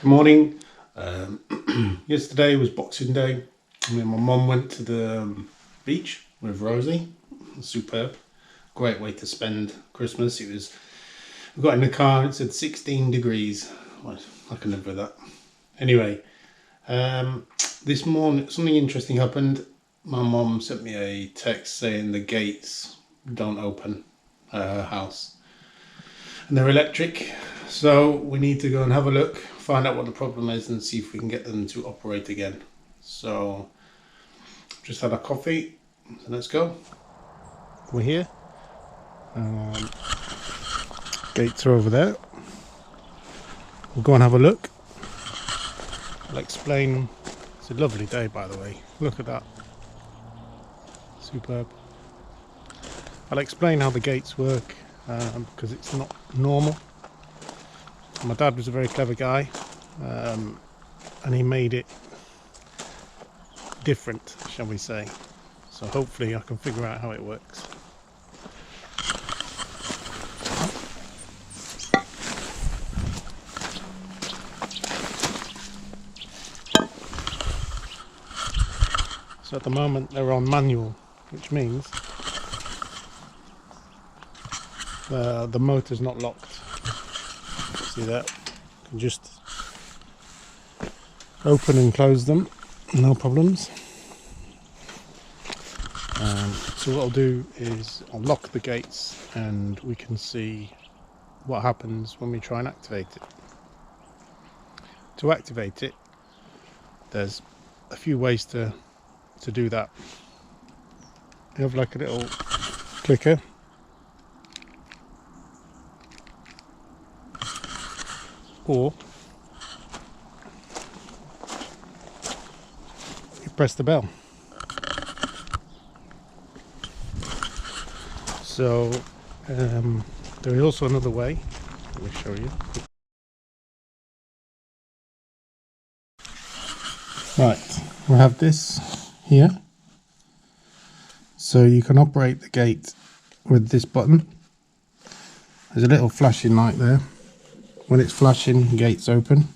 Good morning. Yesterday was Boxing Day. Me and my mum went to the beach with Rosie. Superb. Great way to spend Christmas. We got in the car, it said 16 degrees. Well, I can live with that. Anyway, this morning something interesting happened. My mum sent me a text saying the gates don't open at her house. And they're electric. So we need to go and have a look, find out what the problem is and see if we can get them to operate again. So just had a coffee, so let's go. We're here. Gates are over there. We'll go and have a look. I'll explain. It's a lovely day, by the way. Look at that. Superb. I'll explain how the gates work because it's not normal. My dad was a very clever guy and he made it different, shall we say. So hopefully I can figure out how it works. So at the moment they're on manual, which means the motor's not locked. See that? You can just open and close them, no problems. So what I'll do is I'll lock the gates and we can see what happens when we try and activate it. To activate it, there's a few ways to do that. You have like a little clicker. Or you press the bell. So there is also another way. Let me show you. Right, we have this here. So you can operate the gate with this button. There's a little flashing light there. When it's flashing, gates open,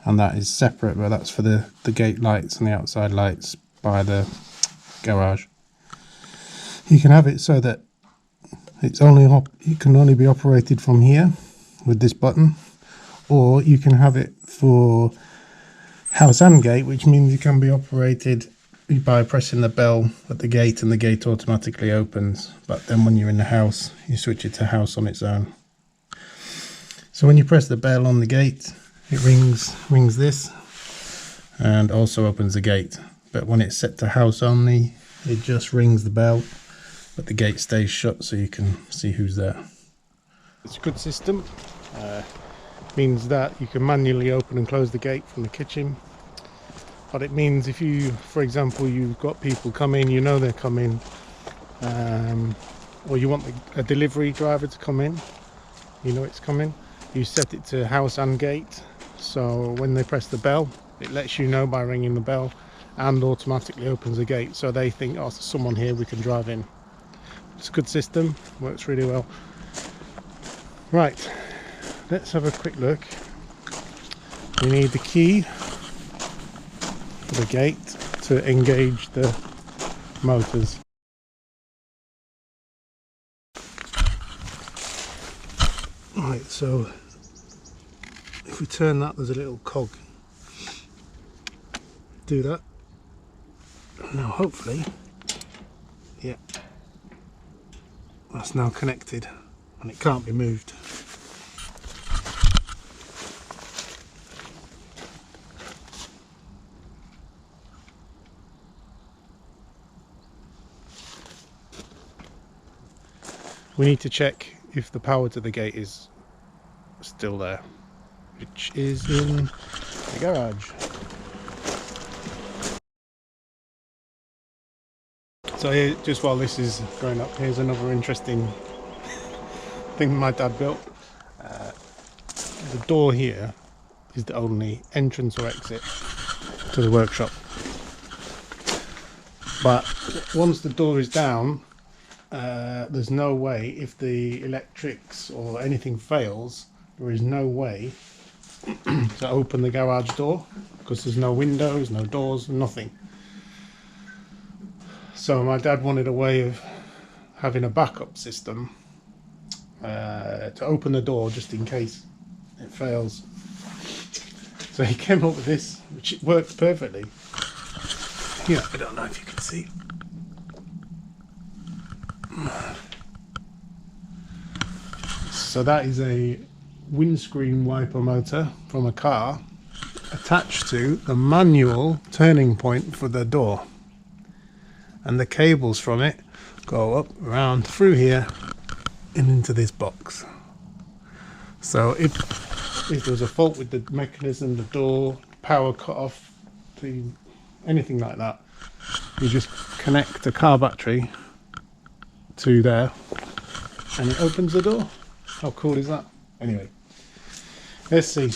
and that is separate, but that's for the gate lights and the outside lights by the garage. You can have it so that it can only be operated from here with this button, or you can have it for house and gate, which means it can be operated by pressing the bell at the gate and the gate automatically opens, but then when you're in the house you switch it to house on its own. So when you press the bell on the gate, it rings this and also opens the gate. But when it's set to house only, it just rings the bell, but the gate stays shut so you can see who's there. It's a good system. Means that you can manually open and close the gate from the kitchen. But it means if you, for example, you've got people coming, you know they're coming, or you want a delivery driver to come in, you know it's coming. You set it to house and gate, so when they press the bell, it lets you know by ringing the bell and automatically opens the gate, so they think, oh, there's someone here, we can drive in. It's a good system, works really well. Right, let's have a quick look. We need the key for the gate to engage the motors. Right, so if we turn that, there's a little cog. Do that. Now hopefully, yeah, that's now connected and it can't be moved. We need to check if the power to the gate is still there, which is in the garage. So here, just while this is going up, here's another interesting thing my dad built. The door here is the only entrance or exit to the workshop, but once the door is down, there's no way, if the electrics or anything fails, there is no way to open the garage door, because there's no windows, no doors, nothing. So my dad wanted a way of having a backup system to open the door just in case it fails. So he came up with this, which works perfectly. Yeah, I don't know if you can see. So that is a windscreen wiper motor from a car attached to the manual turning point for the door, and the cables from it go up, around, through here and into this box. So if there was a fault with the mechanism, the door, power cut off, anything like that, you just connect a car battery to there and it opens the door. How cool is that? Anyway, let's see.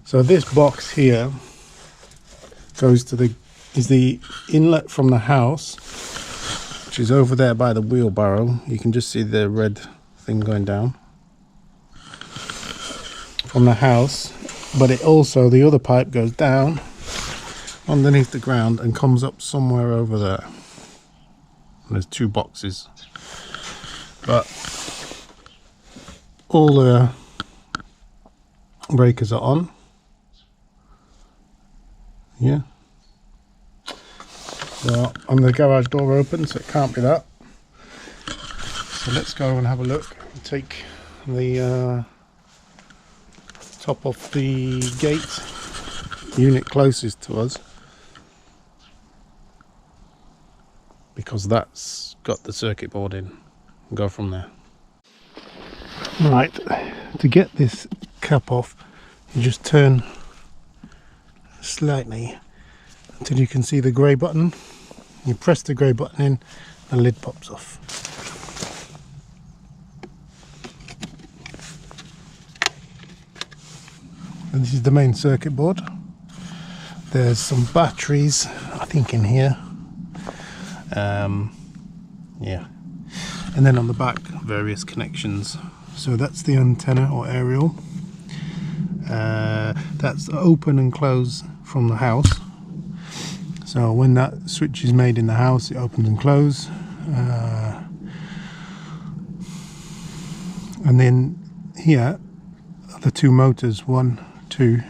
So this box here goes to is the inlet from the house, which is over there by the wheelbarrow. You can just see the red thing going down from the house, but it also, the other pipe goes down underneath the ground and comes up somewhere over there. And there's two boxes, but all the breakers are on. Yeah. So, and the garage door open, so it can't be that. So let's go and have a look and take the top off the gate unit closest to us, because that's got the circuit board in, and go from there. Right, to get this cap off, you just turn slightly until you can see the grey button. You press the grey button in, the lid pops off. And this is the main circuit board. There's some batteries, I think, in here. Yeah. And then on the back, various connections. So that's the antenna or aerial. That's open and close from the house. So when that switch is made in the house, it opens and closes. And then here are the two motors, 1, 2.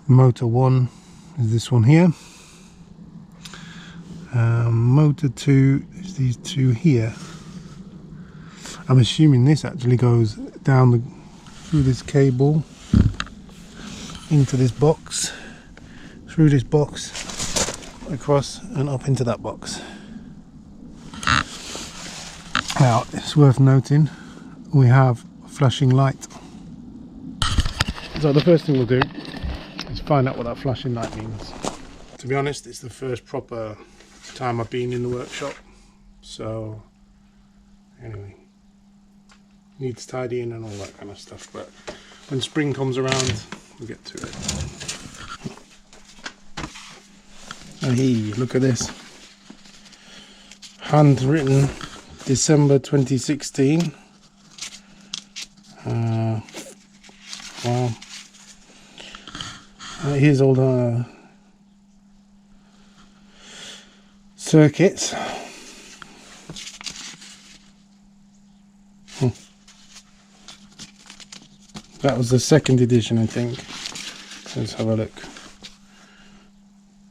Motor 1 is this one here. Motor 2 is these two here. I'm assuming this actually goes down through this cable into this box, through this box, across and up into that box. Now it's worth noting we have a flashing light. So the first thing we'll do is find out what that flashing light means. To be honest, it's the first proper time I've been in the workshop, so anyway, needs tidying and all that kind of stuff, but when spring comes around we'll get to it. Hey, look at this, handwritten December 2016. Wow. Here's all the circuits. That was the second edition, I think. Let's have a look.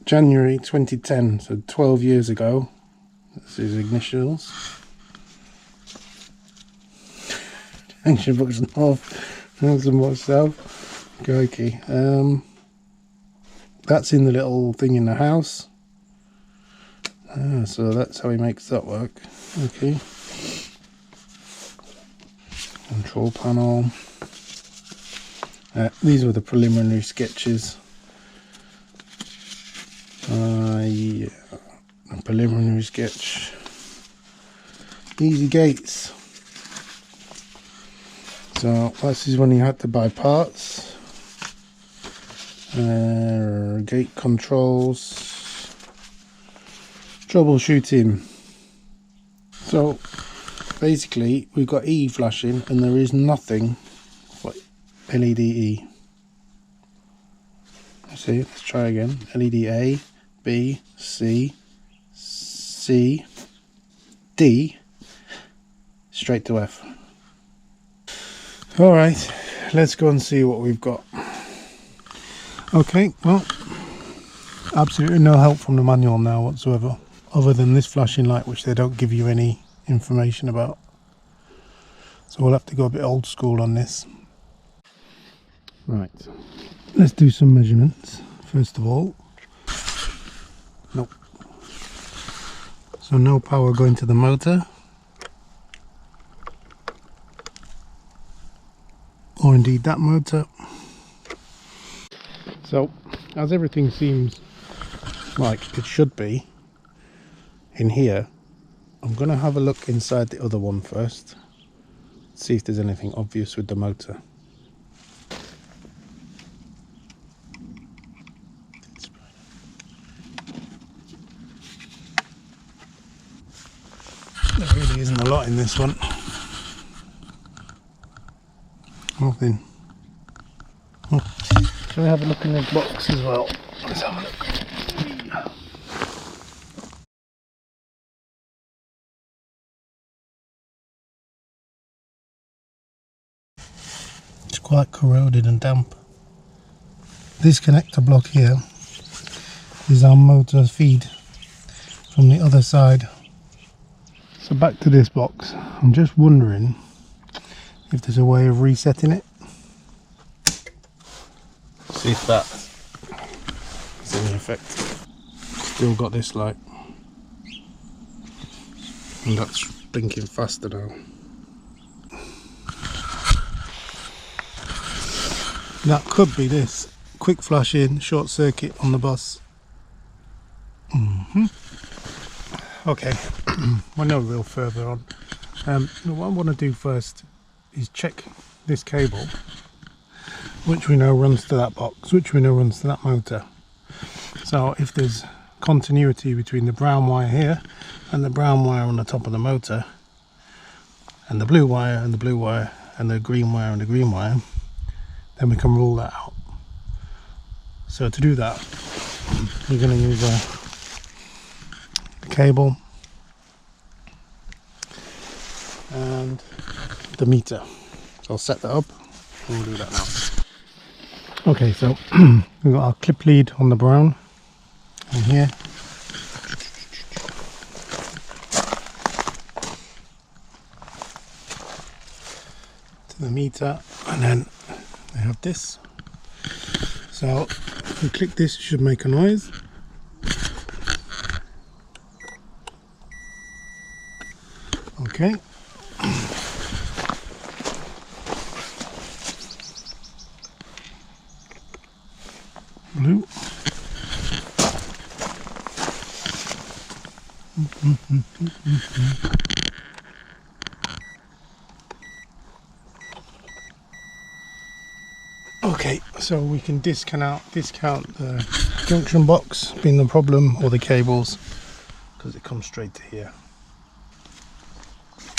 January 2010, so 12 years ago. That's his initials. Junction Box North, Junction Box South. Crikey. That's in the little thing in the house. So that's how he makes that work. Okay. Control panel. These were the preliminary sketches. Yeah, a preliminary sketch. Easy gates. So this is when you had to buy parts. Gate controls. Troubleshooting. So basically we've got E flashing and there is nothing for LED E. See, let's try again. LED A, B, C, C, D, straight to F. Alright, let's go and see what we've got. Okay, well, absolutely no help from the manual now whatsoever, other than this flashing light which they don't give you any information about. So we'll have to go a bit old school on this. Right, let's do some measurements first of all. Nope. So no power going to the motor, or indeed that motor. So as everything seems like it should be in here, I'm going to have a look inside the other one first, see if there's anything obvious with the motor. There really isn't a lot in this one. Nothing. Shall we have a look in the box as well? Let's have a look. It's quite corroded and damp. This connector block here is our motor feed from the other side. So back to this box. I'm just wondering if there's a way of resetting it. See if that has any effect. Still got this light, and that's blinking faster now. That could be this quick flash in, short circuit on the bus. Okay, we're no real further on. What I want to do first is check this cable, which we know runs to that box, which we know runs to that motor. So if there's continuity between the brown wire here and the brown wire on the top of the motor, and the blue wire and the blue wire and the green wire and the green wire, then we can rule that out. So to do that, we're going to use a cable and the meter. So I'll set that up and we'll do that now. Okay, so we've got our clip lead on the brown and here. To the meter, and then we have this. So if we click this, it should make a noise. Okay. Blue. Okay, so we can discount the junction box being the problem, or the cables, because it comes straight to here.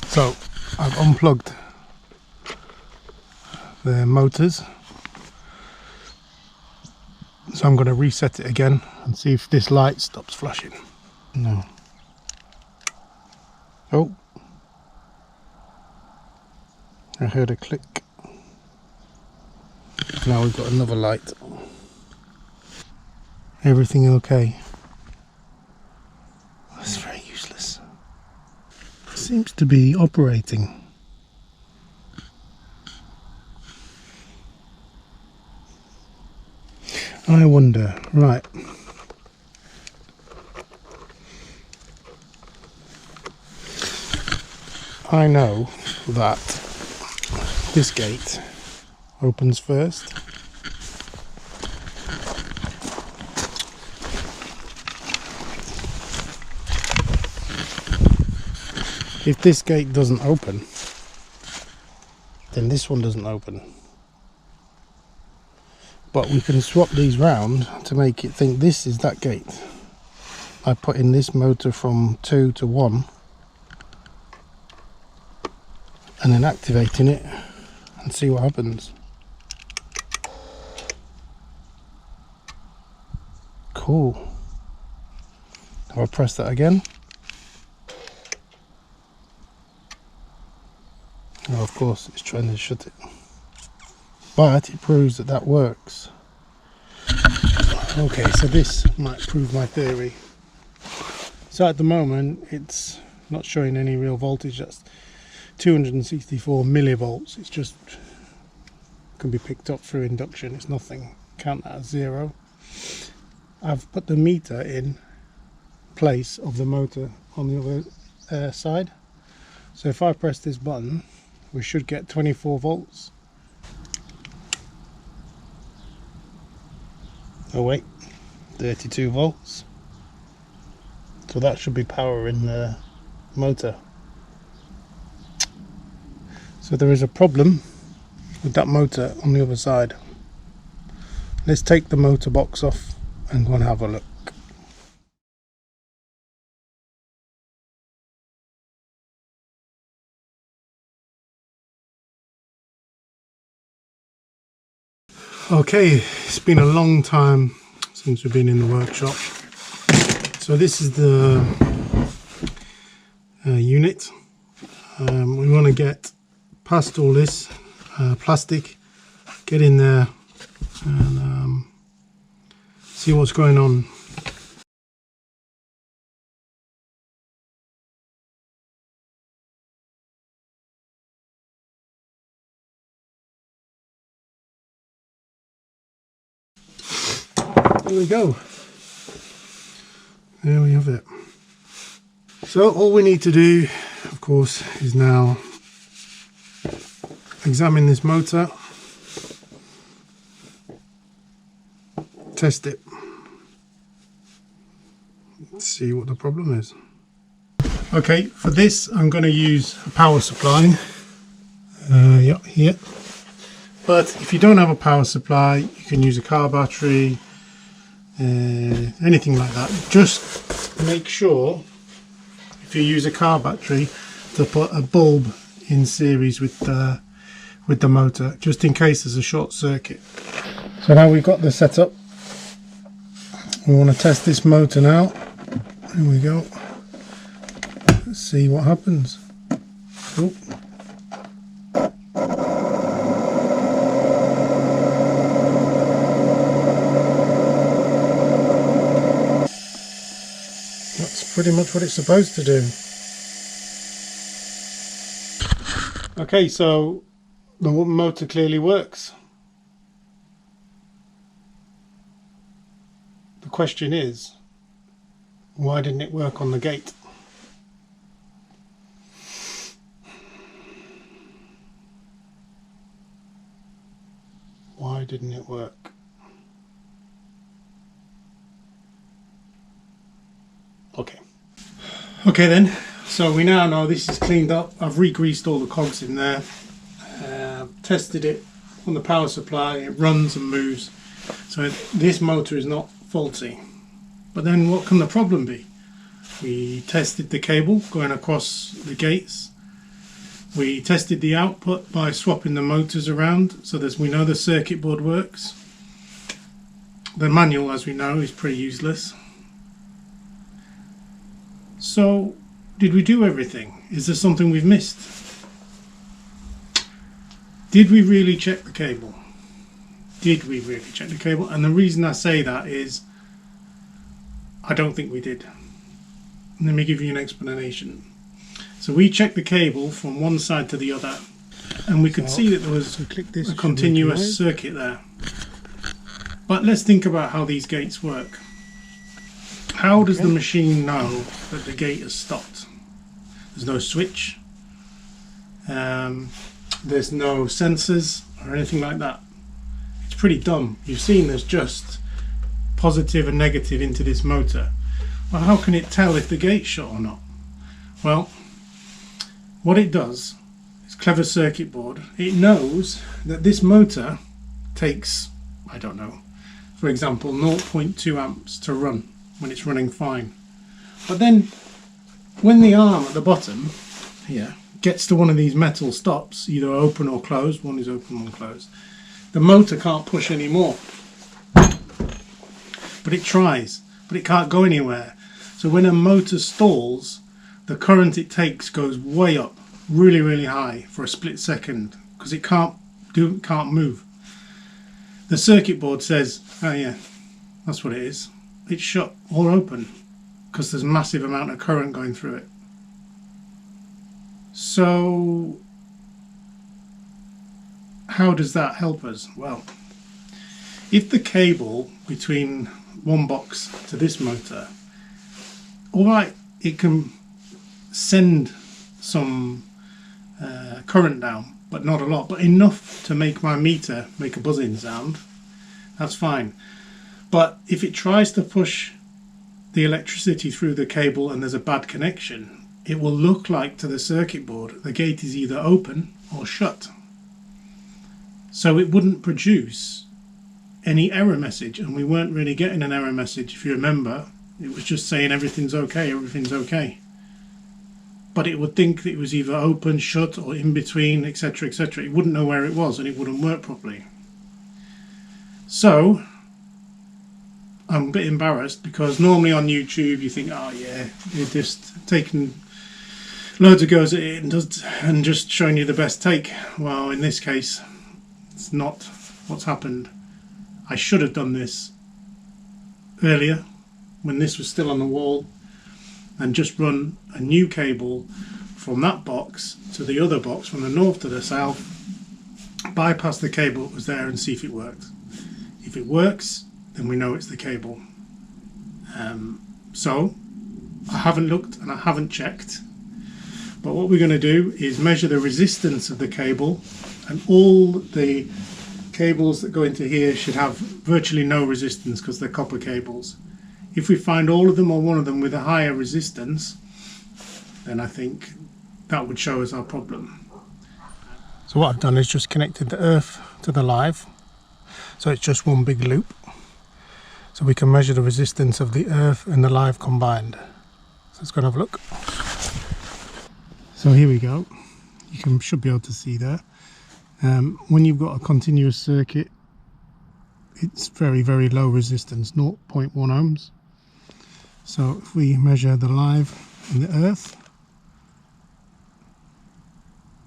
So I've unplugged the motors, so I'm going to reset it again and see if this light stops flashing. No. Oh, I heard a click. Now we've got another light. Everything okay? That's very useless. It seems to be operating. I wonder, right. I know that this gate opens first. If this gate doesn't open, then this one doesn't open. But we can swap these round to make it think this is that gate. I put in this motor from 2 to 1. and then activating it and see what happens. Cool. I'll press that again. Oh, of course it's trying to shut it, but it proves that that works. Okay, so this might prove my theory. So at the moment it's not showing any real voltage. That's 264 millivolts. It's just can be picked up through induction. It's nothing. Count that as 0. I've put the meter in place of the motor on the other side. So if I press this button, we should get 24 volts. Oh wait, 32 volts. So that should be powering the motor. So there is a problem with that motor on the other side. Let's take the motor box off and go and have a look. Okay, it's been a long time since we've been in the workshop. So this is the unit. We want to get past all this plastic, get in there and see what's going on. There we go. There we have it. So all we need to do, of course, is now examine this motor, test it, let's see what the problem is. Okay, for this I'm going to use a power supply here, but if you don't have a power supply you can use a car battery, anything like that. Just make sure if you use a car battery to put a bulb in series with the motor, just in case there's a short circuit. So now we've got the setup, we want to test this motor now. Here we go. Let's see what happens. Oh. That's pretty much what it's supposed to do. Okay, so the motor clearly works. The question is, why didn't it work on the gate? Why didn't it work? Okay then, so we now know this is cleaned up. I've re-greased all the cogs in there, tested it on the power supply, it runs and moves, so this motor is not faulty. But then what can the problem be? We tested the cable going across the gates, we tested the output by swapping the motors around so that we know the circuit board works. The manual, as we know, is pretty useless. So, did we do everything? Is there something we've missed? Did we really check the cable? Did we really check the cable? And the reason I say that is, I don't think we did. Let me give you an explanation. So we checked the cable from one side to the other, and we could see that there was a continuous circuit there. But let's think about how these gates work. How does the machine know that the gate has stopped? There's no switch, there's no sensors or anything like that. It's pretty dumb. You've seen there's just positive and negative into this motor. Well, how can it tell if the gate's shut or not? Well, what it does, it's a clever circuit board, it knows that this motor takes, I don't know, for example 0.2 amps to run when it's running fine. But then when the arm at the bottom here gets to one of these metal stops, either open or closed, one is open, one closed, the motor can't push anymore. But it tries, but it can't go anywhere. So when a motor stalls, the current it takes goes way up, really, really high for a split second, because it can't move. The circuit board says, oh yeah, that's what it is. It's shut or open because there's a massive amount of current going through it. So how does that help us? Well, if the cable between one box to this motor, alright, it can send some current down, but not a lot, but enough to make my meter make a buzzing sound, that's fine. But if it tries to push the electricity through the cable and there's a bad connection, it will look like to the circuit board the gate is either open or shut. So it wouldn't produce any error message, and we weren't really getting an error message. If you remember, it was just saying everything's okay, everything's okay. But it would think that it was either open, shut, or in between, etc, etc. It wouldn't know where it was and it wouldn't work properly. So I'm a bit embarrassed, because normally on YouTube you think, oh yeah, you're just taking loads of goes at it and just showing you the best take. Well, in this case, it's not what's happened. I should have done this earlier when this was still on the wall, and just run a new cable from that box to the other box, from the north to the south, bypass the cable that was there and see if it worked. If it works, then we know it's the cable. So I haven't looked and I haven't checked, but what we're going to do is measure the resistance of the cable, and all the cables that go into here should have virtually no resistance because they're copper cables. If we find all of them or one of them with a higher resistance, then I think that would show us our problem. So what I've done is just connected the earth to the live, so it's just one big loop, so we can measure the resistance of the earth and the live combined. So let's go and have a look. So here we go, should be able to see there. When you've got a continuous circuit, it's very, very low resistance, 0.1 ohms. So if we measure the live and the earth,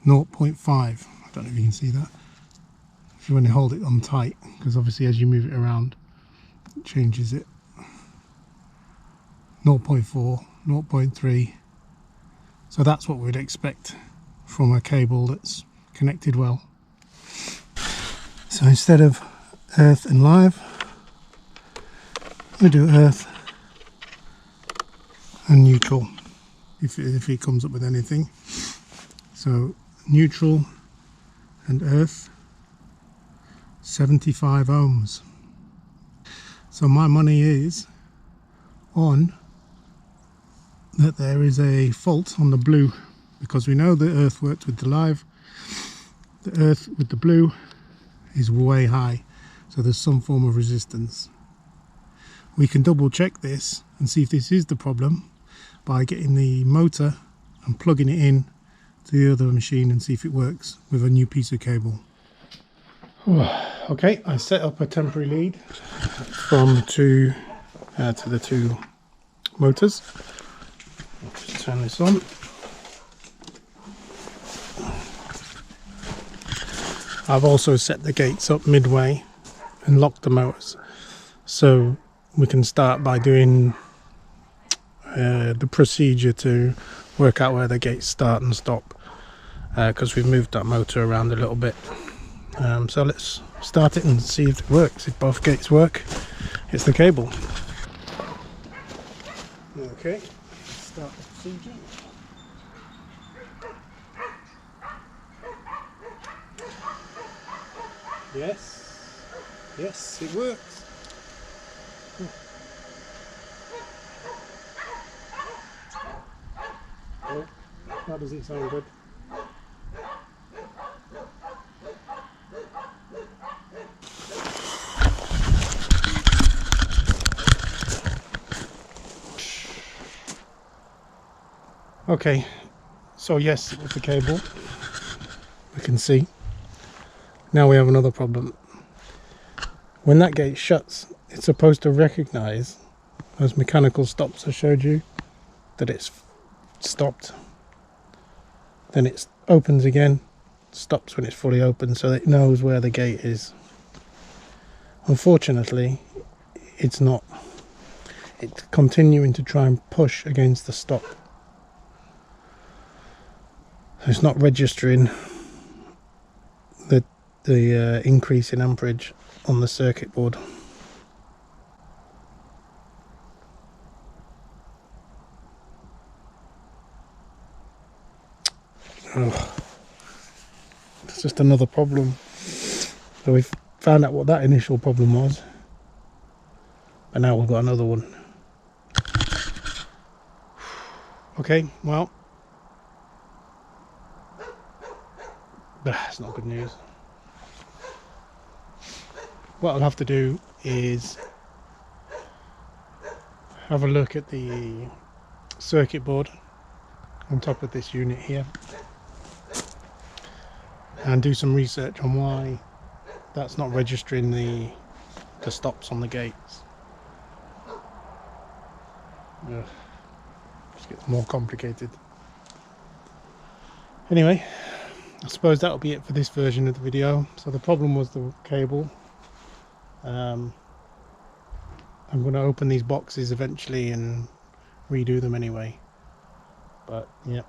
0.5. I don't know if you can see that. If you want to hold it on tight, because obviously as you move it around, it changes it. 0.4, 0.3. So that's what we'd expect from a cable that's connected well. So instead of earth and live, we do earth and neutral, if it comes up with anything. So neutral and earth, 75 ohms. So my money is on that there is a fault on the blue, because we know the earth worked with the live. The earth with the blue is way high, so there's some form of resistance. We can double check this and see if this is the problem by getting the motor and plugging it in to the other machine and see if it works with a new piece of cable. Okay, I set up a temporary lead from to the two motors. I'll just turn this on. I've also set the gates up midway and locked the motors, so we can start by doing the procedure to work out where the gates start and stop, because we've moved that motor around a little bit. So let's start it and see if it works. If both gates work, it's the cable. Okay, start the procedure. Yes, it works. Oh, that doesn't sound good. Okay, So yes, it was the cable. We can see. Now we have another problem. When that gate shuts, it's supposed to recognize those mechanical stops I showed you, that it's stopped. Then it opens again, stops when it's fully open, so it knows where the gate is. Unfortunately, it's not. It's continuing to try and push against the stop. So it's not registering the increase in amperage on the circuit board. Oh, it's just another problem. So we've found out what that initial problem was, but now we've got another one. Okay, well, that's not good news. What I'll have to do is have a look at the circuit board on top of this unit here and do some research on why that's not registering the stops on the gates. Ugh, just gets more complicated. Anyway, I suppose that'll be it for this version of the video. So the problem was the cable. I'm going to open these boxes eventually and redo them anyway. But yeah,